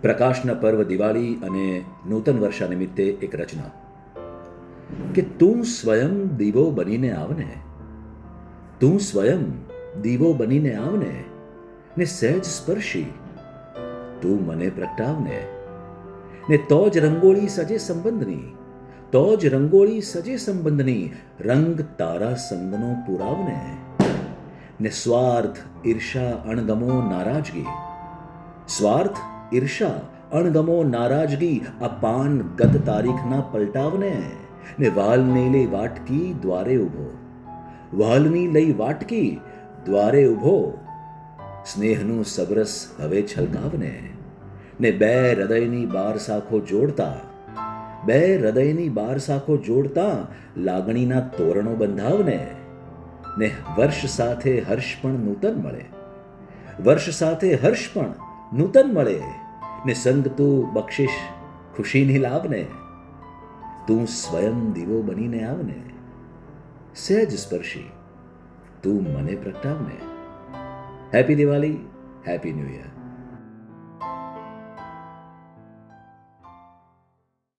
પ્રકાશના પર્વ દિવાળી અને નૂતન વર્ષા નિમિત્તે એક રચના કે તું સ્વયં દીવો બનીને આવને, તું સ્વયં દીવો બનીને આવને ને સહેજ સ્પર્શી તું મને પ્રગટાવને ને તો જ રંગોળી સજે સંબંધની, તો જ રંગોળી સજે સંબંધની રંગ તારા સંગનો પુરાવને ને સ્વાર્થ ઈર્ષા અણગમો નારાજગી, સ્વાર્થ ઈર્ષા અણગમો નારાજગી આ પાન ગત તારીખના પલટાવને ને વાલની લઈ વાટકી દ્વારે ઊભો, વાલની લઈ વાટકી દ્વારે ઊભો સ્નેહનું સબરસ હવે છલકાવને ને બે હૃદયની બાર શાખો જોડતા, બે હૃદયની બાર શાખો જોડતા લાગણીના તોરણો બંધાવને ને વર્ષ સાથે હર્ષ પણ નૂતન મળે, વર્ષ સાથે હર્ષ પણ નૂતન મળે ને સંગ તું બક્ષિશ ખુશીની લાવને, તું સ્વયં દીવો બનીને આવને, સહેજ સ્પર્શી તું મને પ્રગટાવને. Happy Diwali, happy new year.